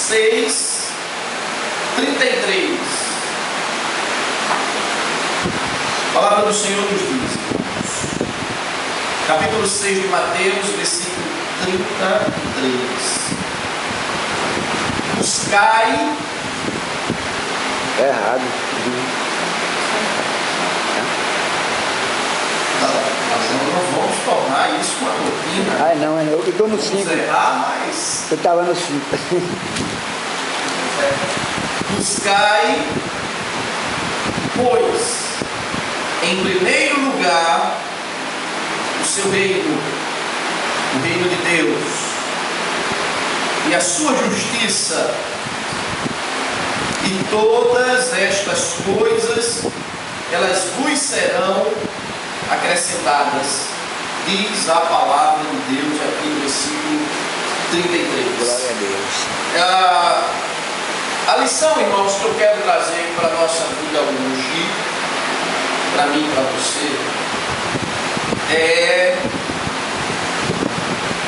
6:33. A palavra do Senhor nos diz, capítulo 6 de Mateus, versículo 33. Buscai. É errado. Nós não vamos tornar isso uma rotina. Ah, não, eu estou no 5. Vamos errar, mas Eu estava no 5. buscai, pois, em primeiro lugar, o seu reino, o reino de Deus, e a sua justiça, e todas estas coisas, elas vos serão acrescentadas, diz a palavra de Deus aqui no versículo 33. Glória a Deus. A lição, irmãos, que eu quero trazer para a nossa vida hoje, para mim e para você, é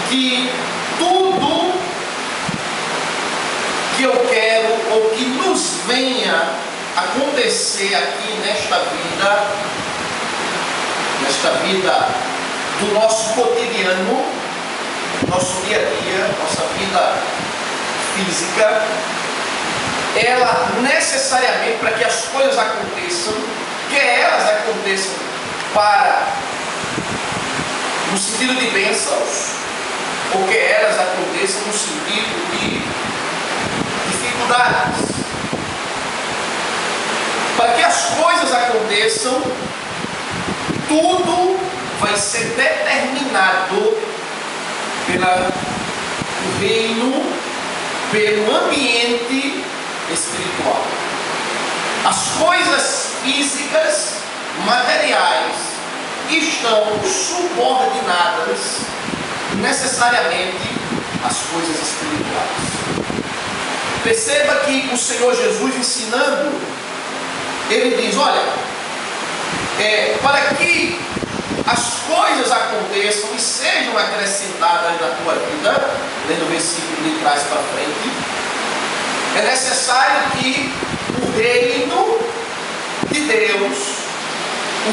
que tudo que eu quero ou que nos venha acontecer aqui nesta vida do nosso cotidiano, nosso dia a dia, nossa vida física, ela necessariamente, para que as coisas aconteçam, que elas aconteçam no sentido de bênçãos, ou que elas aconteçam no sentido de dificuldades. Para que as coisas aconteçam, tudo vai ser determinado pelo reino, pelo ambiente espiritual. As coisas físicas, materiais, estão subordinadas necessariamente às coisas espirituais. Perceba que o Senhor Jesus ensinando, ele diz, olha, para que as coisas aconteçam e sejam acrescentadas na tua vida, lendo o versículo de trás para frente, é necessário que o reino de Deus, o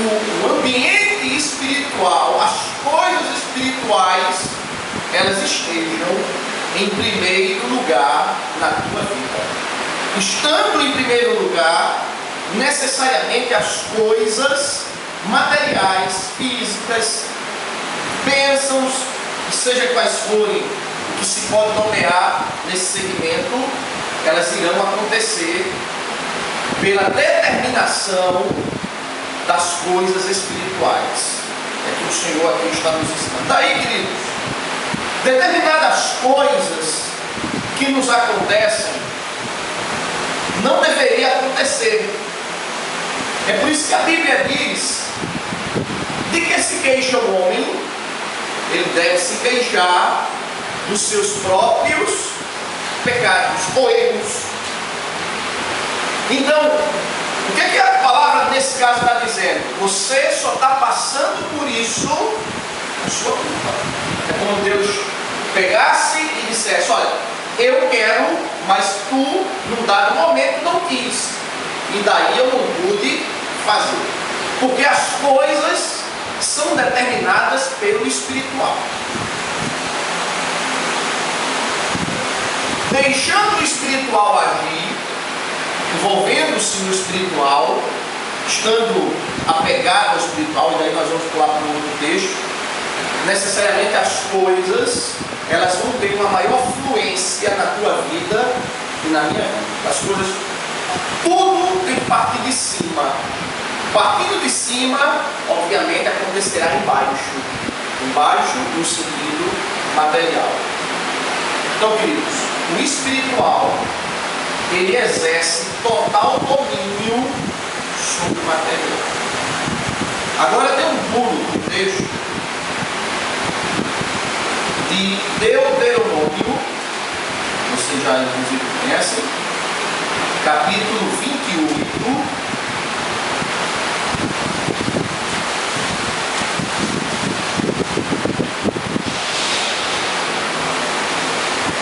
ambiente espiritual, as coisas espirituais, elas estejam em primeiro lugar na tua vida. Estando em primeiro lugar, necessariamente as coisas materiais, físicas, bênçãos, seja quais forem, o que se pode nomear nesse segmento, elas irão acontecer pela determinação das coisas espirituais. É que o Senhor aqui está nos ensinando. Daí, queridos, determinadas coisas que nos acontecem não deveria acontecer. É por isso que a Bíblia diz: de que se queixa o homem, ele deve se queixar dos seus próprios pecados ou erros. Então, o que é que a palavra nesse caso está dizendo? Você só está passando por isso por sua culpa. É como Deus pegasse e dissesse: olha, eu quero, mas tu, num dado momento, não quis. E daí eu não pude fazer. Porque as coisas são determinadas pelo espiritual. Deixando o espiritual agir, envolvendo-se no espiritual, estando apegado ao espiritual, e daí nós vamos pular para um outro texto, necessariamente as coisas, elas vão ter uma maior fluência na tua vida e na minha vida. As coisas, tudo tem que partir de cima. Partindo de cima, obviamente, acontecerá embaixo. Embaixo no sentido material. Então, queridos, o espiritual, ele exerce total domínio sobre o material. Agora tem um pulo no texto de Deuteronômio, vocês já inclusive conhecem, capítulo 28,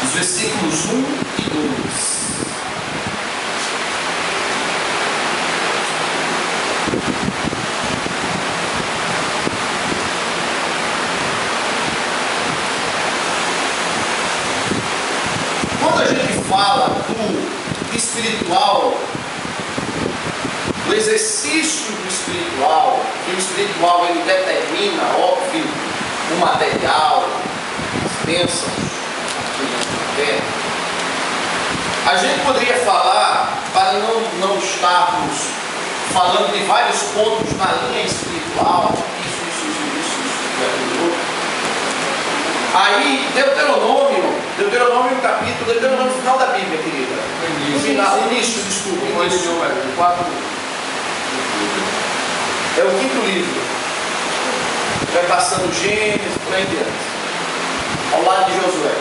os versículos 1 e 2. Quando a gente fala do espiritual, do exercício do espiritual, que o espiritual ele determina, óbvio, o material, as bênçãos aqui na terra, a gente poderia falar, para não estarmos falando de vários pontos na linha espiritual, isso, aquilo outro. Aí, Deuteronômio capítulo, Deuteronômio final da Bíblia, querida. Início, desculpa. É o quinto livro. Vai passando Gênesis, por aí diante. Ao lado de Josué.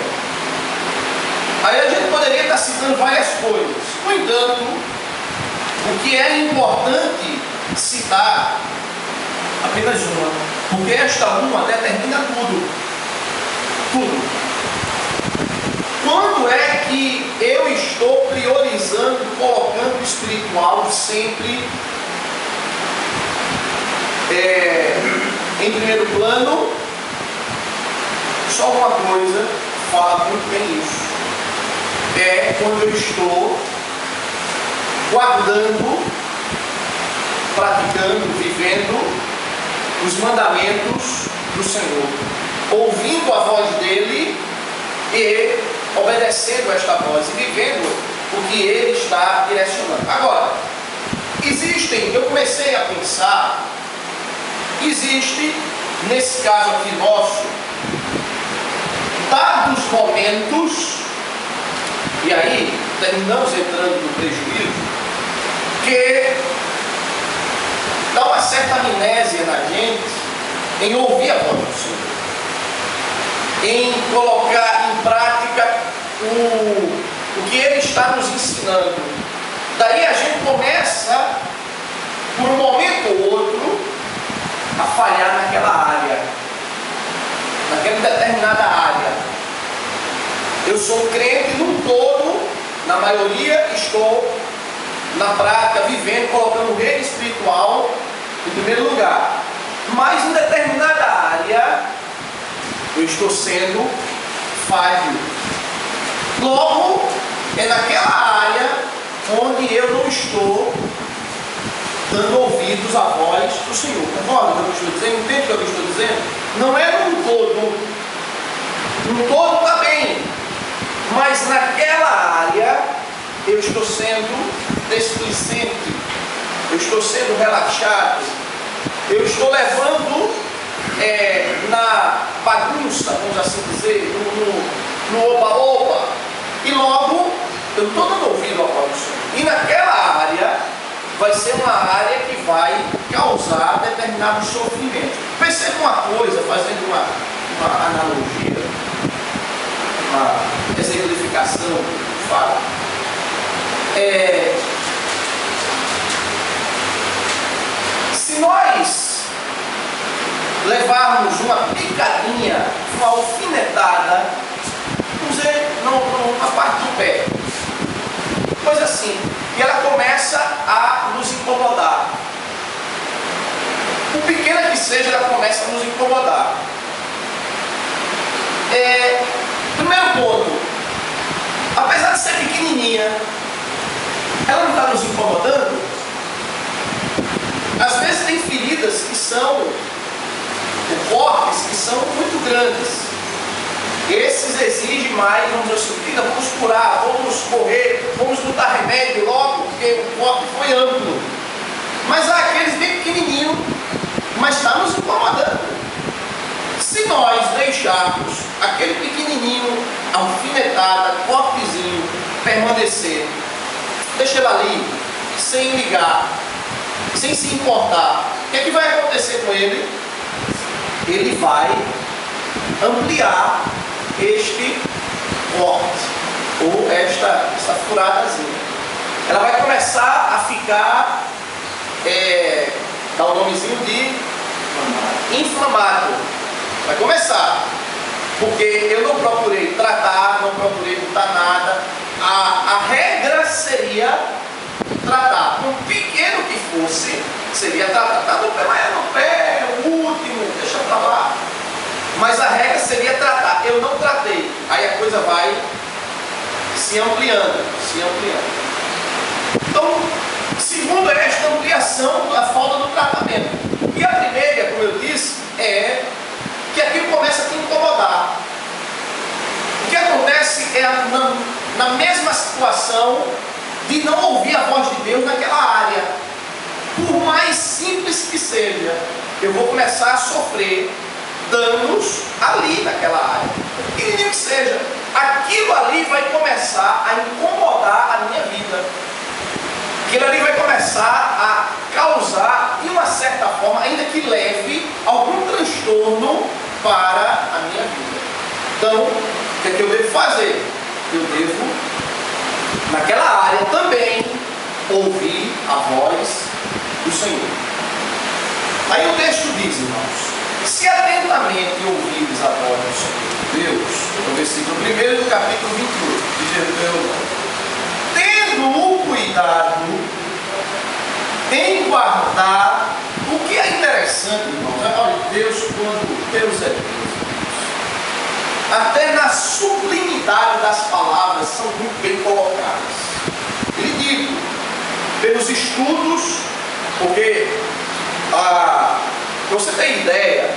Aí a gente poderia estar citando várias coisas. No entanto, o que é importante citar apenas uma. Porque esta uma determina tudo. Tudo. Quando é que eu estou priorizando, colocando o espiritual sempre em primeiro plano? Só uma coisa fala muito bem isso. É quando eu estou guardando, praticando, vivendo os mandamentos do Senhor, ouvindo a voz dele e obedecendo esta voz e vivendo o que ele está direcionando. Agora, eu comecei a pensar, existe, nesse caso aqui nosso, dados momentos, e aí terminamos entrando no prejuízo, que dá uma certa amnésia na gente em ouvir a voz do Senhor, em colocar em prática o que ele está nos ensinando. Daí a gente começa, por um momento ou outro, a falhar naquela área, naquela determinada área. Eu sou crente no todo, na maioria estou na prática, vivendo, colocando o reino espiritual em primeiro lugar. Mas em determinada área, eu estou sendo falho. Logo, é naquela área onde eu não estou dando ouvidos à voz do Senhor. Concorda com o que eu estou dizendo? Entende o que eu estou dizendo? Não é num todo. Num todo está bem. Mas naquela área, eu estou sendo displicente. Eu estou sendo relaxado. Eu estou levando na bagunça, vamos assim dizer, no oba-oba. E logo, eu estou dando ouvido à voz do Senhor. E naquela área, vai ser uma área que vai causar determinado sofrimento. Perceba uma coisa, fazendo uma analogia, uma exemplificação, fala. Se nós levarmos uma picadinha, uma alfinetada, vamos dizer, na parte do pé, coisa assim, e ela começa a nos incomodar. Por pequena que seja, ela começa a nos incomodar. Primeiro ponto, apesar de ser pequenininha, ela não está nos incomodando? Às vezes tem feridas que são, cortes que são muito grandes. Esses exigem mais, vamos dizer assim, vamos curar, vamos correr, vamos botar remédio logo, porque o corte foi amplo. Mas há aqueles bem pequenininhos, mas está nos incomodando. Se nós deixarmos aquele pequenininho, alfinetada, cortezinho, permanecer, deixa ele ali, sem ligar, sem se importar, o que é que vai acontecer com ele? Ele vai ampliar este corte, ou esta furadazinha. Ela vai começar a ficar, dá o nomezinho de inflamado. Vai começar, porque eu não procurei tratar, não procurei seria tratar. Um pequeno que fosse, seria tratar. Tá no pé, mas é no pé, o último, deixa pra lá. Mas a regra seria tratar. Eu não tratei. Aí a coisa vai se ampliando, se ampliando. Então, segundo é esta ampliação da falta do tratamento. E a primeira, como eu disse, é que aquilo começa a te incomodar. O que acontece é na mesma situação de não ouvir a voz de Deus naquela área. Por mais simples que seja, eu vou começar a sofrer danos ali naquela área. O pequenininho que seja, aquilo ali vai começar a incomodar a minha vida. Aquilo ali vai começar a causar, de uma certa forma, ainda que leve, algum transtorno para a minha vida. Então, o que é que eu devo fazer? Eu devo, naquela área também, ouvir a voz do Senhor. Aí o texto diz, irmãos, se atentamente ouvires a voz do Senhor Deus, no versículo 1 do capítulo 28, de Deuteronômio, tendo o cuidado em guardar, o que é interessante, irmãos, olha, Deus, quando Deus é Deus, até na sublimidade das palavras são muito bem colocadas. Ele diz, pelos estudos, porque você tem ideia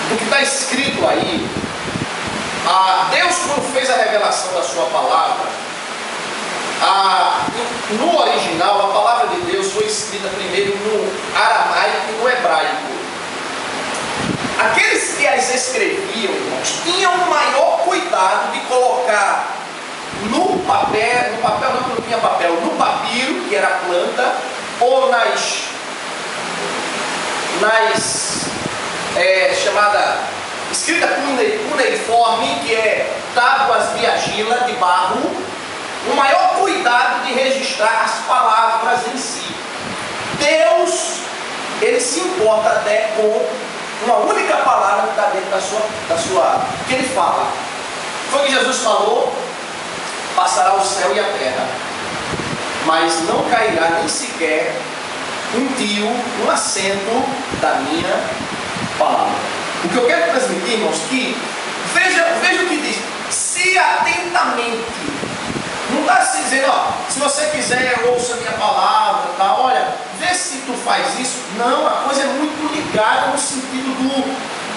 do que está escrito aí, Deus, quando fez a revelação da sua palavra, no original, a palavra de Deus foi escrita primeiro no aramaico e no hebraico. Aqueles que as escreviam, irmãos, tinham o maior cuidado de colocar no papel não tinha papel, no papiro, que era a planta, ou chamada escrita cuneiforme, que é tábuas de argila, de barro, o maior cuidado de registrar as palavras em si. Deus, ele se importa até com uma única palavra que está dentro da sua que ele fala. Foi o que Jesus falou: passará o céu e a terra, mas não cairá nem sequer um tio, um acento da minha palavra. O que eu quero transmitir, irmãos, que veja o que diz: se atentamente. Não está se dizendo, se você quiser, ouça a minha palavra, tá? Olha, vê se tu faz isso. Não, a coisa é muito ligada no sentido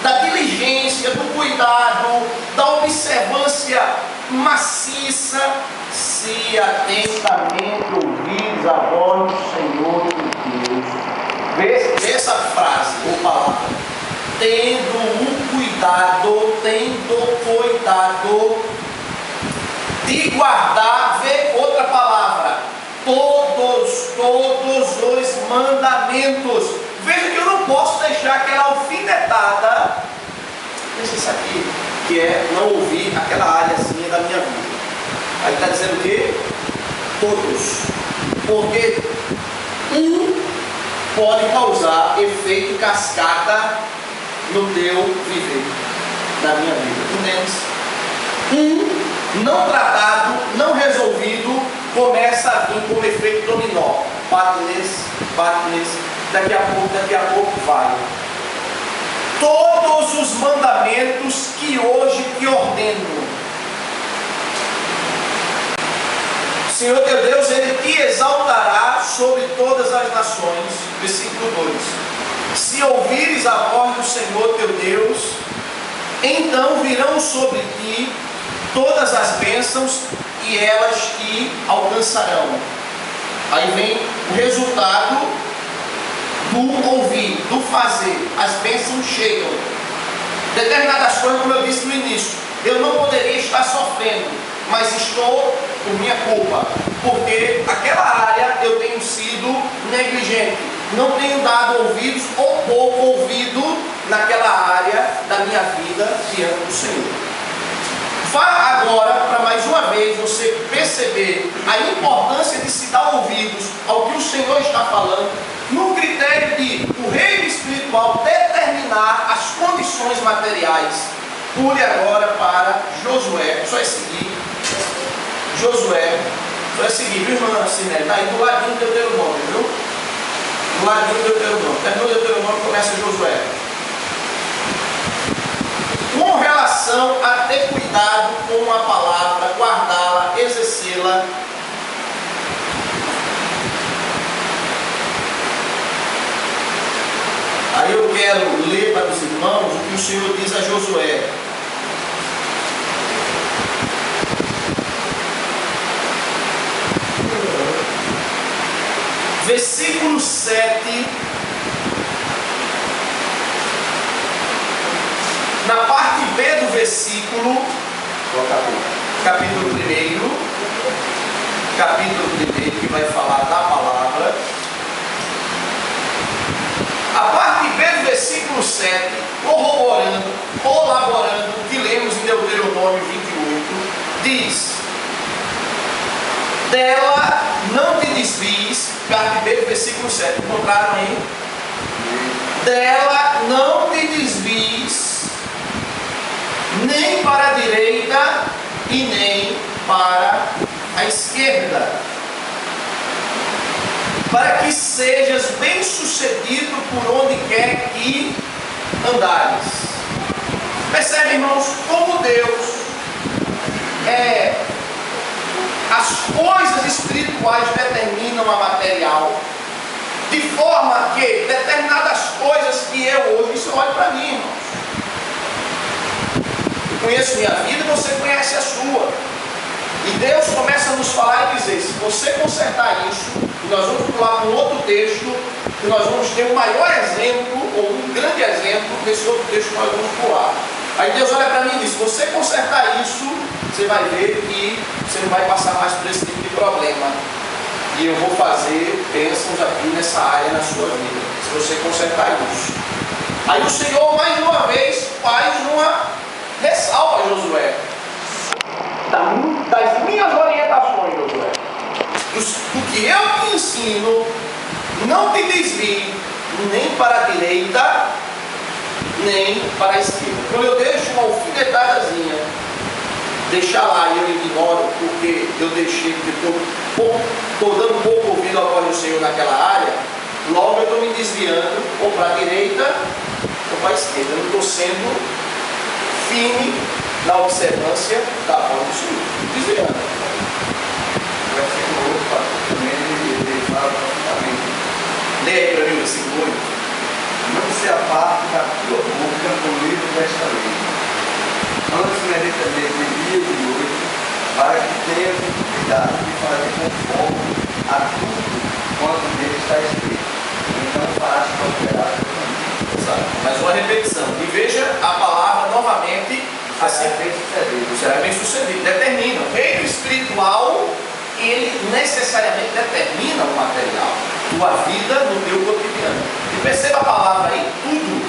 da diligência, do cuidado, da observância maciça. Se atentamente ouvires a voz do Senhor teu Deus. Vê essa frase ou palavra. Tendo cuidado de guardar, vê outra palavra, todos os mandamentos. Veja que eu não posso deixar aquela alfinetada, isso aqui, que é não ouvir aquela áreazinha da minha vida. Aí está dizendo o quê? Todos. Porque um pode causar efeito cascata no teu viver, na minha vida. Entende? Não tratado, não resolvido, começa a vir como efeito dominó. Bate nesse, daqui a pouco vai. Todos os mandamentos que hoje te ordeno. O Senhor teu Deus, Ele te exaltará sobre todas as nações. Versículo 2. Se ouvires a voz do Senhor teu Deus, então virão sobre ti todas as bênçãos e elas te alcançarão. Aí vem o resultado do ouvir, do fazer. As bênçãos chegam. Determinadas coisas, como eu disse no início, eu não poderia estar sofrendo, mas estou por minha culpa, porque aquela área eu tenho sido negligente, não tenho dado ouvidos ou pouco ouvido naquela área da minha vida diante do Senhor. Vá agora para mais uma vez você perceber a importância de se dar ouvidos ao que o Senhor está falando, no critério de o reino espiritual determinar as condições materiais. Pule agora para Josué, só seguir, Josué, Vai seguir, viu, irmã Cinelli? Está aí do ladinho do Deuteronômio, viu? Do ladinho do Deuteronômio. Terminou o Deuteronômio, começa Josué. Com relação a ter cuidado com a palavra, guardá-la, exercê-la. Aí eu quero ler para os irmãos o que o Senhor diz a Josué. Versículo 7. Na parte B do versículo, capítulo 1, que vai falar da palavra. A parte B do versículo 7, colaborando o que lemos em Deuteronômio 28, diz: dela não te desvies, parte B do versículo 7, encontraram aí? Dela não te desvies, nem para a direita e nem para a esquerda, para que sejas bem sucedido por onde quer que andares. Percebe, irmãos, como Deus as coisas espirituais determinam a material, de forma que determinadas coisas que eu hoje, isso olha para mim, irmãos. Eu conheço minha vida, você conhece a sua. E Deus começa a nos falar e dizer: se você consertar isso, e nós vamos pular para um outro texto, que nós vamos ter um maior exemplo, ou um grande exemplo, desse outro texto que nós vamos pular. Aí Deus olha para mim e diz: se você consertar isso, você vai ver que você não vai passar mais por esse tipo de problema. E eu vou fazer bênçãos aqui nessa área na sua vida, se você consertar isso. Aí o Senhor, mais uma vez, faz uma ressalva a Josué. Das minhas orientações, Josué, do que eu te ensino, não te desvie nem para a direita, nem para a esquerda. Quando eu deixo uma alfinetadazinha, deixar lá e eu ignoro, porque eu deixei, porque estou dando pouco ouvido à voz do Senhor naquela área, logo eu estou me desviando ou para a direita ou para a esquerda. Eu não estou sendo firme na observância da voz do Senhor. Desviando. Versículo 8, também ele fala profundamente. Leia aí para mim o versículo 8. Não se aparte da tua boca o livro desta lei. Antes medita nele de dia e de noite, para que tenhas cuidado de fazer conforme a tudo quanto nele está escrito. Então farás prosperar teu caminho. Mais uma repetição. E veja a palavra novamente. Assim, será bem sucedido. Determina. O reino espiritual, ele necessariamente determina o material. Tua vida no teu cotidiano. E perceba a palavra aí, tudo.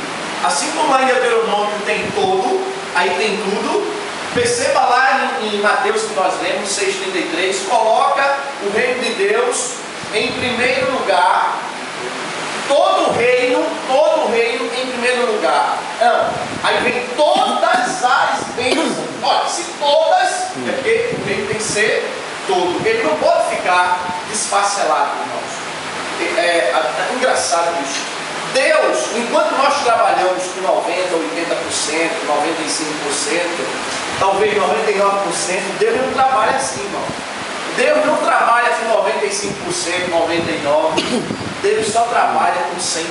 Assim como lá em Deuteronômio tem todo, aí tem tudo. Perceba lá em Mateus que nós lemos, 6,33, coloca o reino de Deus em primeiro lugar. Todo o reino em primeiro lugar. Aí vem todas as bênçãos. Olha, se todas, é porque o reino tem que ser todo. Ele não pode ficar desfacelado, irmãos. É engraçado isso. Deus, enquanto nós trabalhamos com 90%, 80%, 95%, talvez 99%, Deus não trabalha assim, irmão. Deus não trabalha com 95%, 99%. Deus só trabalha com 100%.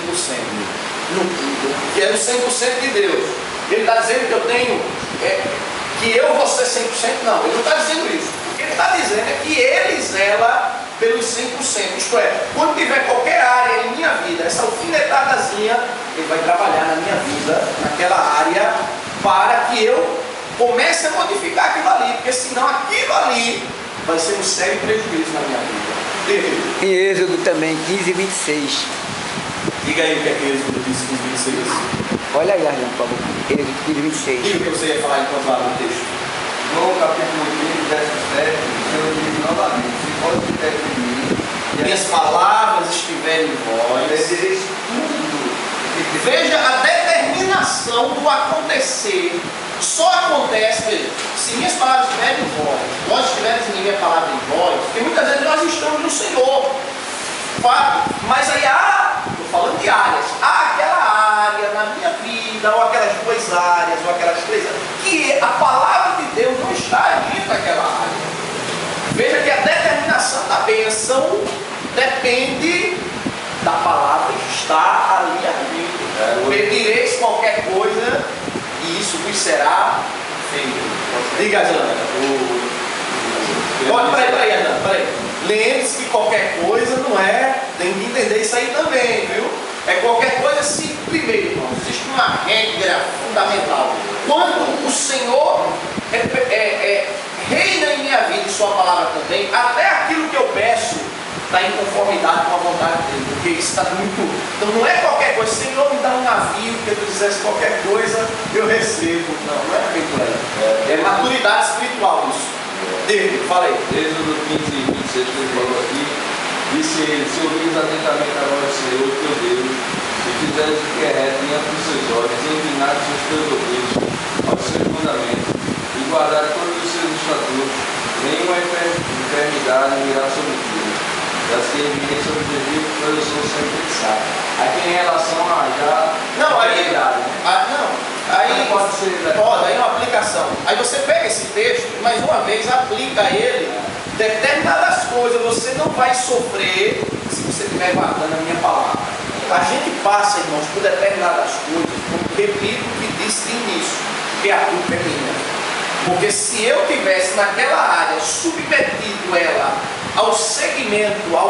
Que é o 100% de Deus. Ele está dizendo que eu tenho, que eu vou ser 100%, não. Ele não está dizendo isso. O que ele está dizendo é que ele zela pelos 100%. Isto é, quando tiver qualquer área em minha vida, essa alfinetadazinha, ele vai trabalhar na minha vida, naquela área, para que eu comece a modificar aquilo ali. Porque senão aquilo ali vai ser um sério prejuízo na minha vida. Em Êxodo também, 15 e 26. Diga aí o que é que Êxodo diz, 15 e 26. Olha aí, Arlindo, por favor. Êxodo 15 e 26. Diga o que você ia falar enquanto lá no texto. João capítulo 15, verso 7, o Senhor diz novamente: se vós estiveres em mim, e minhas palavras estiverem em vós, pedireis tudo. Veja a determinação do acontecer. Só acontece, veja, se minhas palavras estiverem em vós, vós estiveres em mim, minha palavra em vós, porque muitas vezes nós estamos no Senhor, mas aí estou falando de áreas, aquela área na minha vida, ou aquelas 2 áreas, ou aquelas 3 áreas, que a palavra de Deus não está agindo naquela área. Veja que a determinação da bênção depende da palavra que está ali agindo. Pedireis qualquer coisa e isso vos será feito. Diga, Jana. Olha, peraí, Ana, peraí. Lembre-se que qualquer coisa não é, tem que entender isso aí também, viu? É qualquer coisa se, primeiro, irmãos, existe uma regra fundamental. Quando o Senhor reina em minha vida e sua palavra também, até aquilo que eu peço está em conformidade com a vontade dele, porque isso está muito. Então não é qualquer coisa, Senhor, me dá um navio, que eu dissesse qualquer coisa, eu recebo. Não é bem por aí. É maturidade espiritual isso. David, fala aí. Êxodo 15 e 26, que ele falou aqui, disse ele: se ouvires atentamente a voz do Senhor, teu Deus, e fizeres o que é reto diante dos seus olhos, e inclinares os teus ouvidos aos seus mandamentos, e guardares todos os seus estatutos, nenhuma enfermidade virá sobre ti. Já se enviei sobre o Egito, pois eu sou sempre sábio. Aqui em relação a já. Não, aí. Aí pode ser. Pode, aí é uma aplicação. Aí você pega esse texto e mais uma vez aplica ele. Determinadas coisas você não vai sofrer se você estiver guardando a minha palavra. A gente passa, irmãos, por determinadas coisas, como repito o que disse no início, que a culpa é minha. Porque se eu tivesse naquela área submetido ela ao segmento, à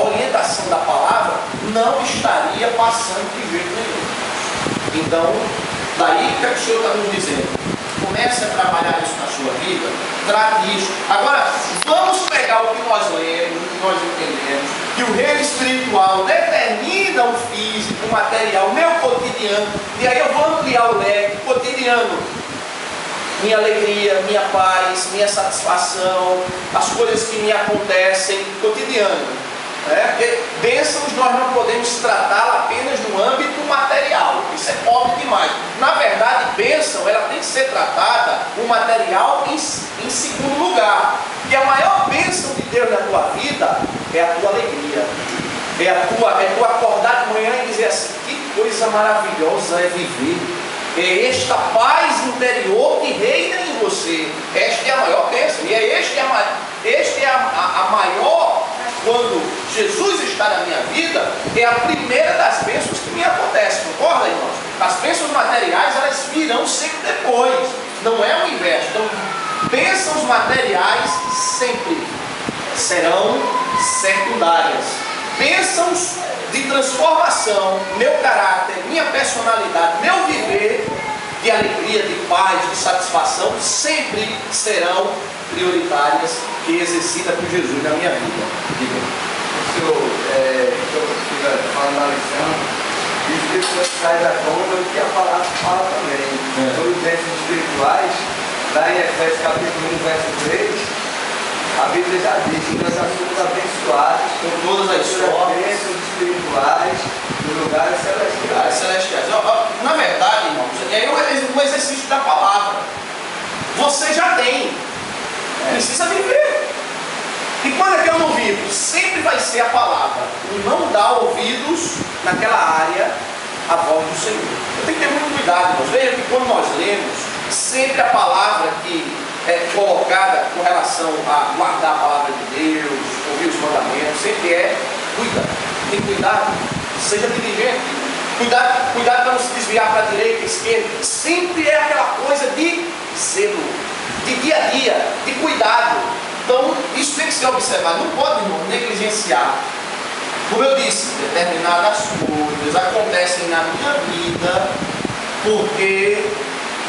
orientação da palavra, não estaria passando de jeito nenhum. Então, daí que o Senhor está nos dizendo, comece a trabalhar isso na sua vida, trate isso. Agora, vamos pegar o que nós lemos, o que nós entendemos, que o reino espiritual determina o físico, o material, o meu cotidiano, e aí eu vou ampliar o leque cotidiano. Minha alegria, minha paz, minha satisfação, as coisas que me acontecem cotidiano. Porque bênçãos nós não podemos tratá-la apenas no âmbito material. Isso é óbvio demais. Na verdade, bênção ela tem que ser tratada, o material em segundo lugar. Porque a maior bênção de Deus na tua vida é a tua alegria. É tu acordar de manhã e dizer assim, que coisa maravilhosa é viver. É esta paz interior que reina em você. Esta é a maior bênção. E este é a maior, quando Jesus está na minha vida, é a primeira das bênçãos que me acontece. Concorda, irmãos? As bênçãos materiais, elas virão sempre depois. Não é o inverso. Então, bênçãos materiais sempre serão secundárias. Bênçãos de transformação, meu caráter, minha personalidade, meu viver de alegria, de paz, de satisfação, sempre serão prioritárias que exercida por Jesus na minha vida. Diga. O senhor, falando na lição, diz que traz à tona o que a palavra fala também. Sobre os bênçãos espirituais, lá em Efésios capítulo 1, verso 3, a Bíblia já diz que nós somos abençoados com todas as bênçãos espirituais nos lugares celestiais. Na verdade, irmãos, é um exercício da palavra. Você já tem, precisa viver. E quando é que eu não vivo? Sempre vai ser a palavra. Não dá ouvidos naquela área à voz do Senhor. Eu tenho que ter muito cuidado, irmãos. Veja que quando nós lemos, sempre a palavra que é colocada com relação a guardar a palavra de Deus, ouvir os mandamentos, sempre é cuidado. Tem cuidado, seja diligente. Cuidado para não se desviar para a direita, esquerda. Sempre é aquela coisa de zelo, de dia a dia, de cuidado. Então, isso tem que ser observado. Não pode, irmão, negligenciar. Como eu disse, determinadas coisas acontecem na minha vida porque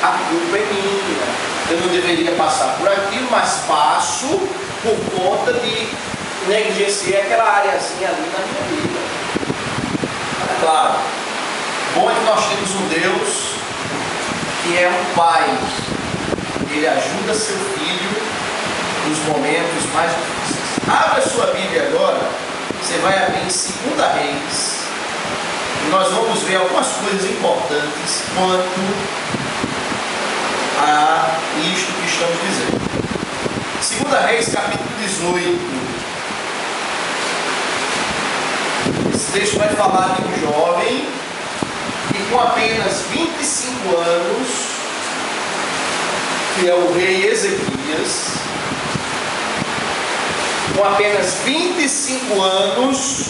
a culpa é minha. Eu não deveria passar por aquilo, mas passo por conta de negligenciar aquela areazinha ali na minha vida. É claro, bom é que nós temos um Deus que é um Pai. Ele ajuda seu filho nos momentos mais difíceis. Abra sua Bíblia agora, você vai abrir em 2 Reis. E nós vamos ver algumas coisas importantes quanto a isto que estamos dizendo. 2 2 Reis, capítulo 18. Esse texto vai falar de um jovem que com apenas 25 anos, que é o rei Ezequias, com apenas 25 anos,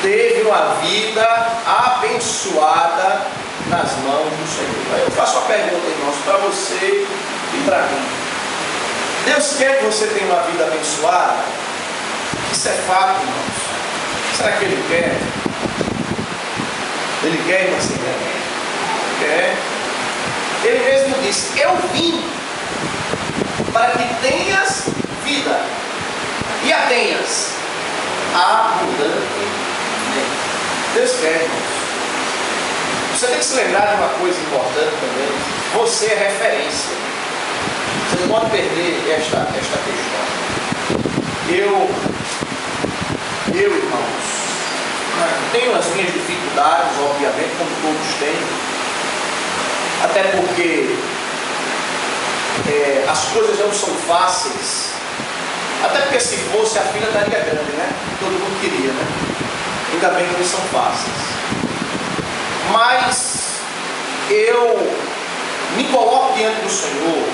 teve uma vida abençoada nas mãos do Senhor. Eu faço uma pergunta, irmãos, para você e para mim. Deus quer que você tenha uma vida abençoada? Isso é fato, irmãos. Será que Ele quer? Ele quer, irmão? Quer? Ele mesmo disse: eu vim para que tenhas vida e a tenhas abundantemente. Deus quer, irmãos. Você tem que se lembrar de uma coisa importante também. Você é referência. Você não pode perder esta questão. Eu, irmãos, tenho as minhas dificuldades, obviamente, como todos têm. Até porque as coisas não são fáceis. Até porque se fosse, a filha estaria grande, né? Todo mundo queria, né? Ainda bem que não são fáceis. Mas eu me coloco diante do Senhor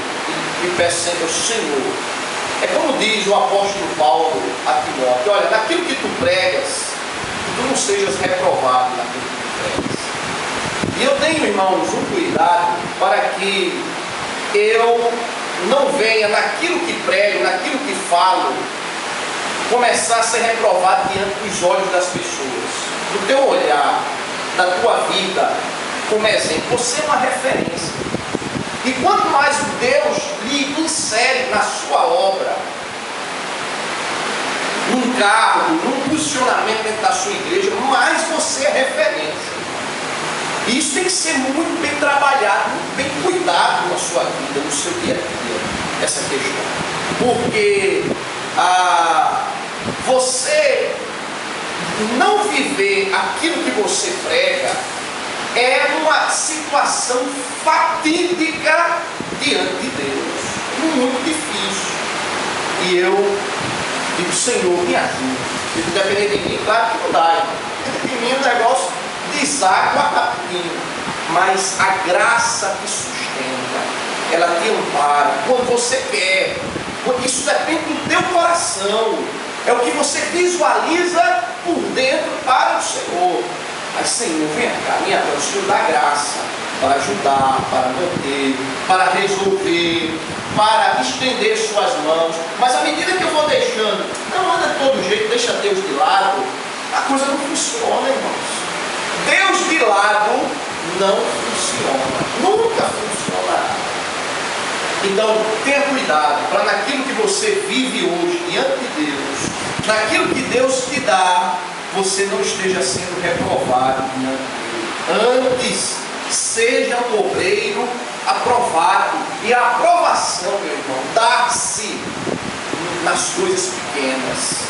e peço sempre ao Senhor. É como diz o apóstolo Paulo a Timóteo: olha, naquilo que tu pregas, tu não sejas reprovado naquilo que tu pregas. E eu tenho, irmãos, um cuidado para que eu não venha naquilo que prego, naquilo que falo, começar a ser reprovado diante dos olhos das pessoas. Do teu olhar, da tua vida, como exemplo, você é uma referência. E quanto mais Deus lhe insere na sua obra, num cargo, num posicionamento dentro da sua igreja, mais você é referência. E isso tem que ser muito bem trabalhado, muito bem cuidado na sua vida, no seu dia a dia, essa questão. Porque você não viver aquilo que você prega é uma situação fatídica diante de Deus, muito difícil. E eu digo: Senhor, me ajuda. Se depender de mim, claro que não dá, irmão. De mim o negócio deságua rapidinho, mas a graça te sustenta, ela te ampara quando você quer, porque isso depende do teu coração, é o que você visualiza por dentro para o Senhor. Mas Senhor, vem cá, minha Deus, o Senhor dá graça para ajudar, para manter, para resolver, para estender suas mãos. Mas à medida que eu vou deixando, não anda de todo jeito, deixa Deus de lado, a coisa não funciona, irmãos. Deus de lado não funciona, nunca funcionará. Então tenha cuidado para naquilo que você vive hoje diante de Deus, naquilo que Deus te dá, você não esteja sendo reprovado diante dele. Antes, seja um obreiro aprovado. E a aprovação, meu irmão, dá-se nas coisas pequenas.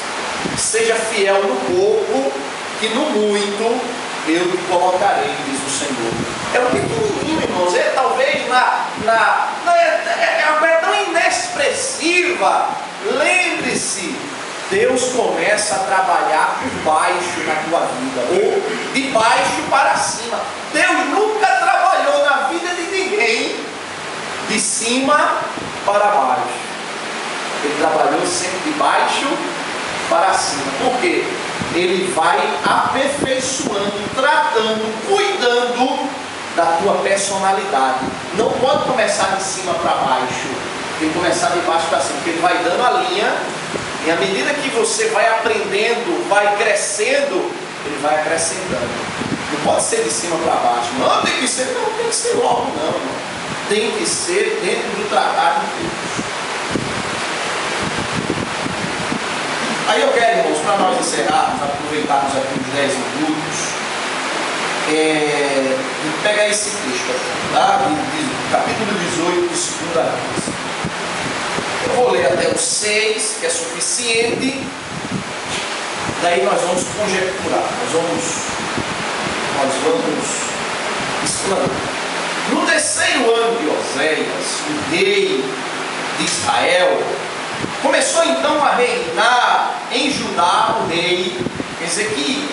Seja fiel no pouco, que no muito eu te colocarei, diz o Senhor. É um pequenininho, irmãos. É talvez é tão inexpressiva. Lembre-se, Deus começa a trabalhar por baixo na tua vida, ou de baixo para cima. Deus nunca trabalhou na vida de ninguém de cima para baixo. Ele trabalhou sempre de baixo para cima. Por quê? Ele vai aperfeiçoando, tratando, cuidando da tua personalidade. Não pode começar de cima para baixo, tem que começar de baixo para cima, porque ele vai dando a linha, e à medida que você vai aprendendo, vai crescendo, ele vai acrescentando. Não pode ser de cima para baixo. Não, tem que ser logo, não. Tem que ser dentro do trabalho de Deus. Aí eu quero, irmãos, para nós encerrarmos, aproveitarmos aqui uns 10 minutos, pegar esse texto aqui, tá? Capítulo 18 de 2 Reis. Eu vou ler até o 6, que é suficiente. Daí nós vamos conjecturar, nós vamos explanar. No terceiro ano de Oséias, o rei de Israel, Começou então a reinar em Judá o rei Ezequias.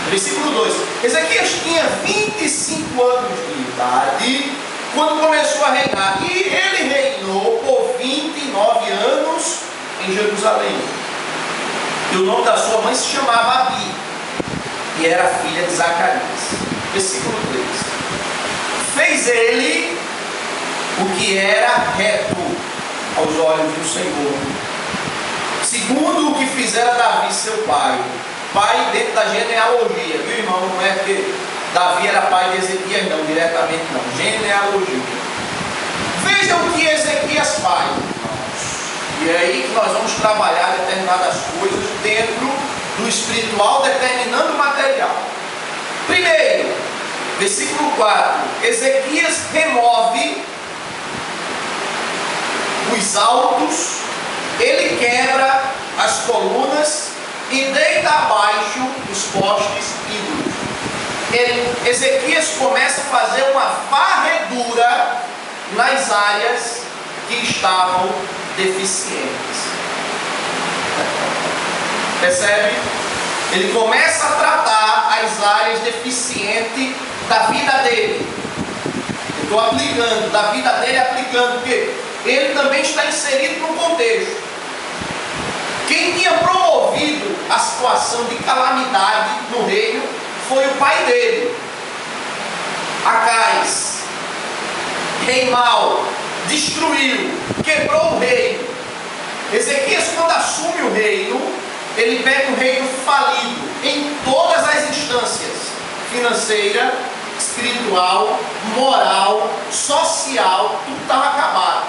Versículo 2. Ezequias tinha 25 anos de idade quando começou a reinar, e ele reinou por 29 anos em Jerusalém. E o nome da sua mãe se chamava Abi, e era filha de Zacarias. Versículo 3. Fez ele o que era reto aos olhos do Senhor, segundo o que fizera Davi seu pai dentro da genealogia, viu, irmão? Não é que Davi era pai de Ezequias, não, diretamente não, genealogia. Vejam o que Ezequias faz, irmãos, e é aí que nós vamos trabalhar determinadas coisas dentro do espiritual, determinando o material. Primeiro, versículo 4, Ezequias remove os altos, ele quebra as colunas e deita abaixo os postes ídolos. Ezequias começa a fazer uma varredura nas áreas que estavam deficientes. Percebe? Ele começa a tratar as áreas deficientes da vida dele. Eu estou aplicando, da vida dele aplicando, porque ele também está inserido no contexto. Quem tinha promovido a situação de calamidade no reino foi o pai dele, Acais. Rei mau, destruiu, quebrou o reino. Ezequias, quando assume o reino, ele pega um reino falido em todas as instâncias: financeira, espiritual, moral, social, tudo estava acabado.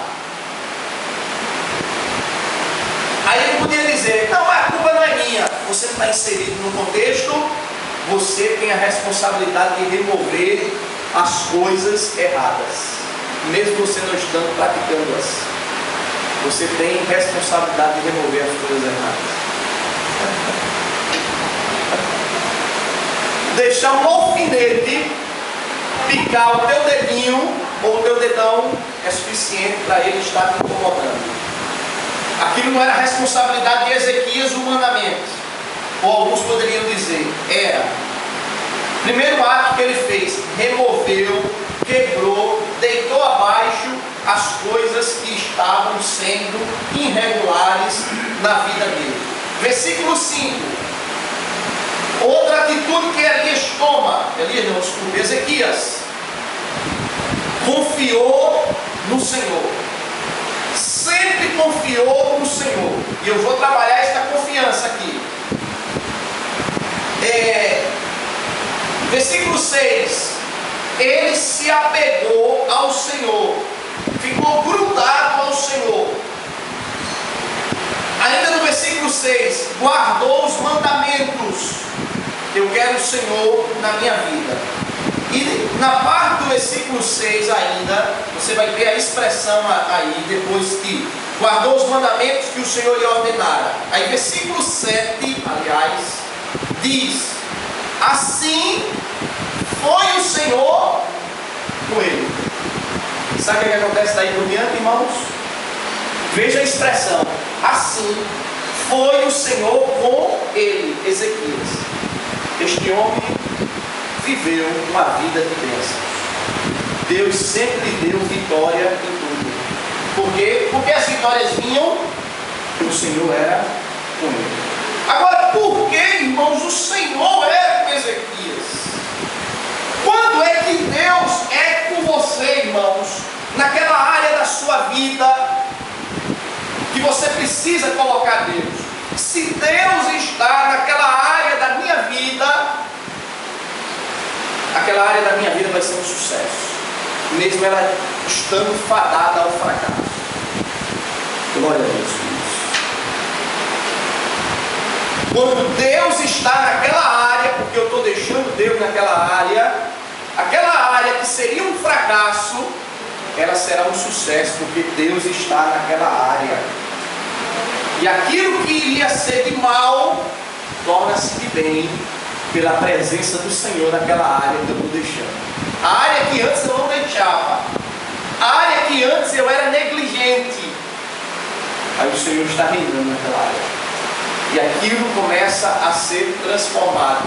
Aí ele podia dizer: não, a culpa não é minha. Você não está inserido no contexto, você tem a responsabilidade de remover as coisas erradas, mesmo você não estando praticando-as. Você tem responsabilidade de remover as coisas erradas. Deixar um alfinete picar o teu dedinho ou o teu dedão é suficiente para ele estar te incomodando. Aquilo não era responsabilidade de Ezequias humanamente, ou alguns poderiam dizer, era. Primeiro ato que ele fez: removeu, quebrou, deitou abaixo as coisas que estavam sendo irregulares na vida dele. Versículo 5. Outra atitude que Elias toma, Ezequias confiou no Senhor. Sempre confiou no Senhor. E eu vou trabalhar esta confiança aqui. Versículo 6. Ele se apegou ao Senhor, ficou grudado ao Senhor. Ainda no versículo 6, guardou os mandamentos. Eu quero o Senhor na minha vida. E na parte do versículo 6 ainda, você vai ver a expressão aí, depois que guardou os mandamentos que o Senhor lhe ordenara. Aí versículo 7, aliás, diz: assim foi o Senhor com ele. Sabe o que acontece daí por diante, irmãos? Veja a expressão: assim foi o Senhor com ele, Ezequias. Este homem viveu uma vida de bênçãos. Deus sempre deu vitória em tudo. Por quê? Porque as vitórias vinham e o Senhor era com ele. Agora, por que, irmãos, o Senhor é com Ezequias? Quando é que Deus é com você, irmãos, naquela área da sua vida que você precisa colocar Deus? Se Deus está naquela área da minha vida, aquela área da minha vida vai ser um sucesso, mesmo ela estando fadada ao fracasso. Glória a Deus. Quando Deus está naquela área, porque eu estou deixando Deus naquela área, aquela área que seria um fracasso, ela será um sucesso, porque Deus está naquela área. E aquilo que iria ser de mal, torna-se de bem, pela presença do Senhor naquela área que eu estou deixando. A área que antes eu não deixava, a área que antes eu era negligente, aí Aí o Senhor está reinando naquela área. E aquilo começa a ser transformado,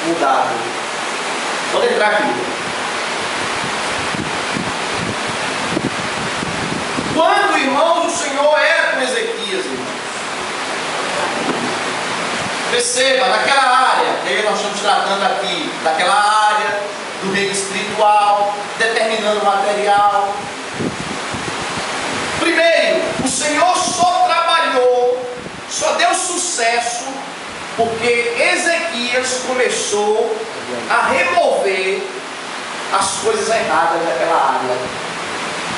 mudado. Pode entrar aqui. Quando, irmãos, o Senhor era com Ezequias, irmãos. Perceba, naquela área, que aí nós estamos tratando aqui, daquela área do reino espiritual, determinando o material. Primeiro, o Senhor só trabalhou, só deu sucesso, porque Ezequias começou a remover as coisas erradas daquela área.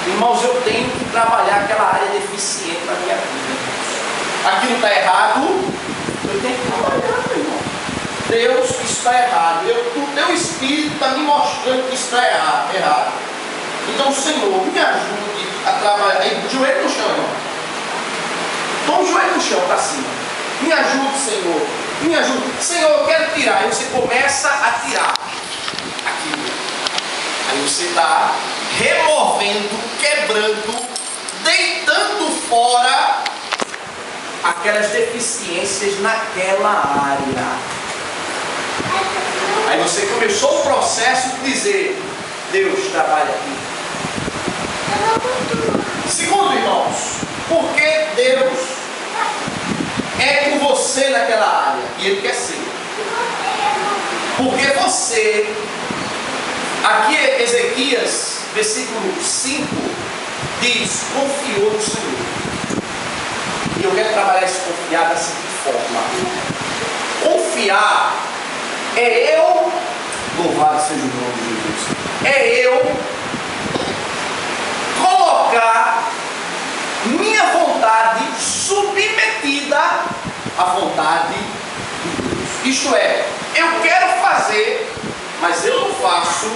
Irmãos, eu tenho que trabalhar aquela área deficiente na minha vida. Aquilo está errado, eu tenho que trabalhar, meu irmão. Deus, isso está errado. O teu Espírito está me mostrando que isso está errado. Então, Senhor, me ajude a trabalhar. Aí, joelho no chão, irmão. Toma o joelho no chão para cima. Me ajude, Senhor. Me ajude. Senhor, eu quero tirar. Aí você começa a tirar aquilo. Aí você está removendo, quebrando, deitando fora aquelas deficiências naquela área. Aí você começou o processo de dizer: Deus trabalha aqui. Segundo, irmãos, porque Deus é com você naquela área e Ele quer ser. Porque você, aqui é Ezequias, versículo 5, diz: confiou no Senhor. E eu quero trabalhar esse confiar da seguinte forma: confiar é eu, louvado seja o nome de Jesus, é eu colocar minha vontade submetida à vontade de Deus. Isto é, eu quero fazer, mas eu não faço,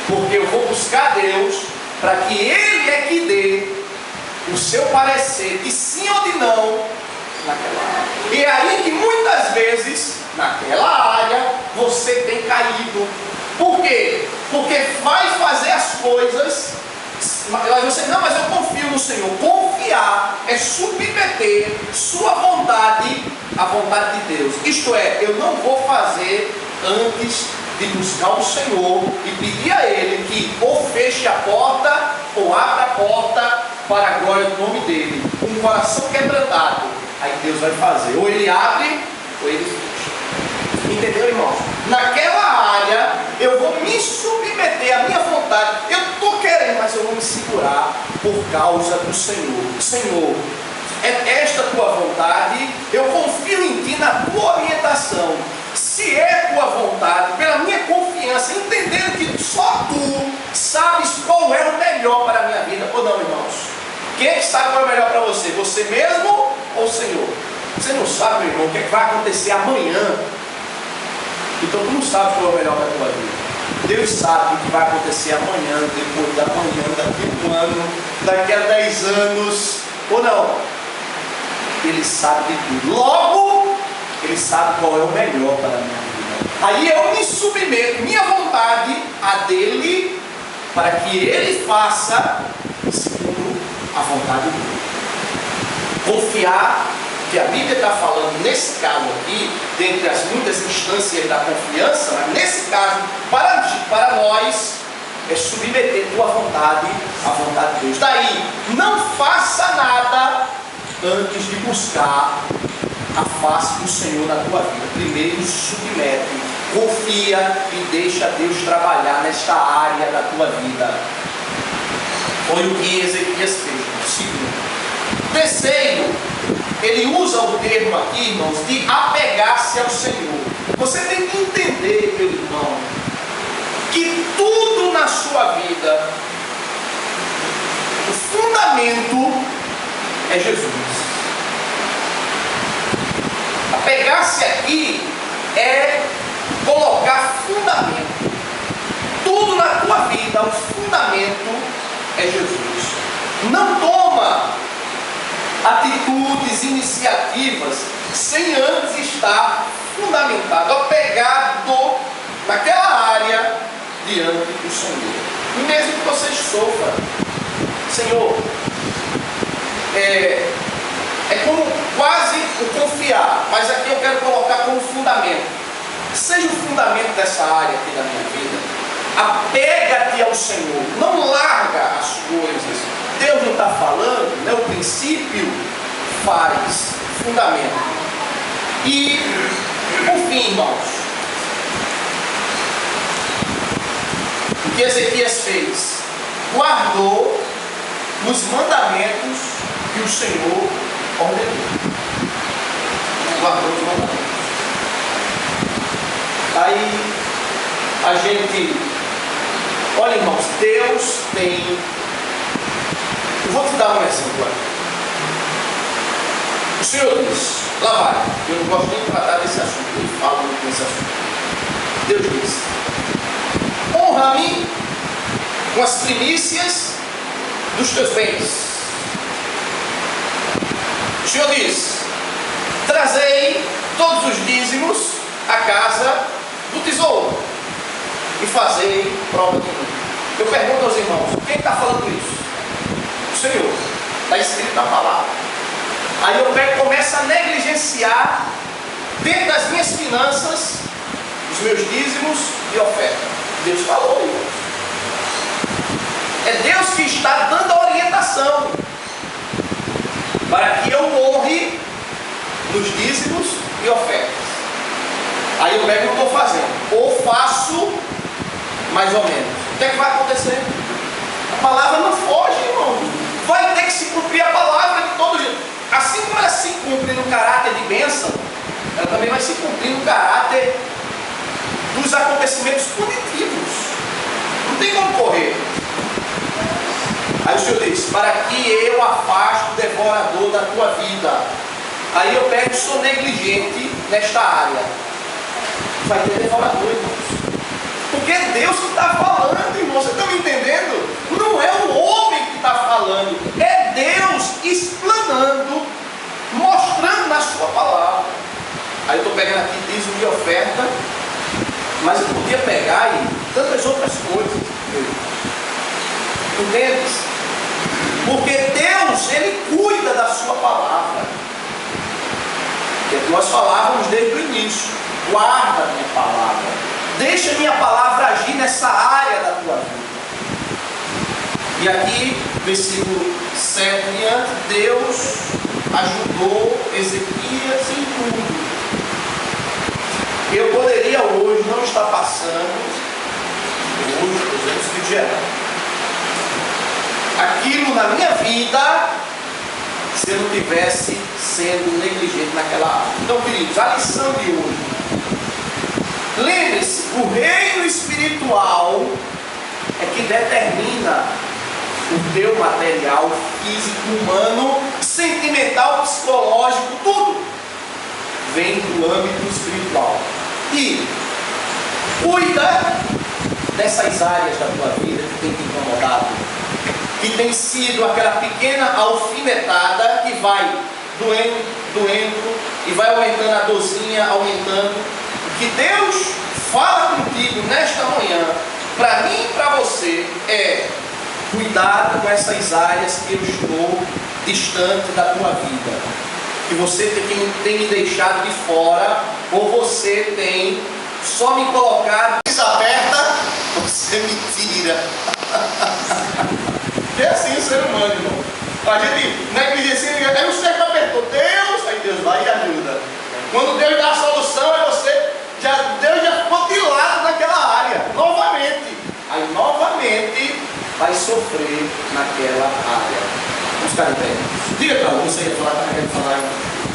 porque eu vou buscar Deus para que Ele é que dê o seu parecer de sim ou de não naquela área. E é aí que muitas vezes, naquela área, você tem caído. Por quê? Porque vai fazer as coisas, mas você, não, mas eu confio no Senhor. Confiar é submeter sua vontade à vontade de Deus. Isto é, eu não vou fazer antes de buscar o Senhor e pedir a Ele que ou feche a porta ou abra a porta para a glória do nome dEle. Com o coração quebrantado, aí Deus vai fazer. Ou Ele abre ou Ele fecha. Entendeu, irmãos? Naquela área eu vou me submeter à minha vontade. Eu estou querendo, mas eu vou me segurar por causa do Senhor. Senhor, é esta tua vontade, eu confio em ti, na tua orientação. Se é tua vontade, pela minha confiança, entendendo que só tu sabes qual é o melhor para a minha vida, ou não, irmãos? Quem é que sabe qual é o melhor para você? Você mesmo ou o Senhor? Você não sabe, meu irmão, o que, é que vai acontecer amanhã. Então tu não sabe qual é o melhor para a tua vida. Deus sabe o que vai acontecer amanhã, depois da manhã, daqui a 1 ano, daqui a 10 anos, ou não? Ele sabe de tudo. Logo, Ele sabe qual é o melhor para a minha vida. Aí eu me submeto, minha vontade, a dele, para que Ele faça segundo a vontade dele. Confiar, que a Bíblia está falando nesse caso aqui, dentre as muitas instâncias da confiança, mas nesse caso, para nós, é submeter tua vontade à vontade de Deus. Daí, não faça nada antes de buscar a face do Senhor na tua vida. Primeiro submete, confia e deixa Deus trabalhar nesta área da tua vida. Foi o que Ezequias fez. Segundo. Terceiro, ele usa o termo aqui, irmãos, de apegar-se ao Senhor. Você tem que entender, meu irmão, que tudo na sua vida, o fundamento é Jesus. Apegar-se aqui é colocar fundamento. Tudo na tua vida, o fundamento é Jesus. Não toma atitudes, iniciativas, sem antes estar fundamentado, apegado naquela área diante do Senhor. E mesmo que você sofra, Senhor, o confiar, mas aqui eu quero colocar como fundamento. Seja o fundamento dessa área aqui da minha vida. Apega-te ao Senhor, não larga as coisas. Deus não está falando, né? O princípio faz fundamento. E, por fim, irmãos, o que Ezequias fez? Guardou os mandamentos que o Senhor ordenou. Guardou os mandamentos. Aí a gente, olha, irmãos, Deus tem. Eu vou te dar um exemplo aqui. O Senhor diz, lá vai, eu não gosto nem de tratar desse assunto, eu falo muito desse assunto. Deus diz: honra-me com as primícias dos teus bens. O Senhor diz: trazei todos os dízimos à casa do tesouro e fazei prova de mim. Eu pergunto aos irmãos: quem está falando isso? O Senhor. Está escrito na palavra. Aí eu pego e começo a negligenciar dentro das minhas finanças os meus dízimos e oferta. Deus falou, irmãos. É Deus que está dando a orientação para que eu honre nos dízimos e ofertas. Aí eu pego e estou fazendo. Ou faço mais ou menos. O que é que vai acontecer? A palavra não foge, irmão. Vai ter que se cumprir a palavra de todo jeito. Assim como ela se cumpre no caráter de bênção, ela também vai se cumprir no caráter dos acontecimentos positivos. Não tem como correr. Aí o Senhor diz: para que eu afaste o devorador da tua vida. Aí eu pego e sou negligente nesta área. Vai ter devorador, irmãos. Porque é Deus que está falando, irmãos. Vocês estão me entendendo? Não é o homem que está falando. É Deus explanando, mostrando na sua palavra. Aí eu estou pegando aqui dízimo de oferta, mas eu podia pegar e tantas outras coisas. Entende? Porque Deus, Ele cuida da sua palavra. É que nós falávamos desde o início. Guarda a minha palavra. Deixa a minha palavra agir nessa área da tua vida. E aqui, versículo 7 em diante, Deus ajudou Ezequias em tudo. Eu poderia hoje não estar passando, hoje, por exemplo, de geral, aquilo na minha vida, se eu não tivesse sendo negligente naquela área. Então, queridos, a lição de hoje: lembre-se, o reino espiritual é que determina o teu material, físico, humano, sentimental, psicológico, tudo vem do âmbito espiritual. E cuida dessas áreas da tua vida que tem te incomodado, que tem sido aquela pequena alfinetada que vai doendo e vai aumentando a dorzinha, aumentando. O que Deus fala contigo nesta manhã, para mim e para você, é: cuidado com essas áreas que eu estou distante da tua vida, que você tem me deixado de fora, ou você tem só me colocado desaperta, você me tira. É assim o ser humano, irmão. A gente negligencia, aí o cerco apertou, Deus, aí Deus vai e ajuda. Quando Deus dá a solução, é você, Deus já ficou de lado naquela área, novamente. Aí novamente vai sofrer naquela área. Vamos ficar em pé. Diga para você, ia falar, está querendo falar.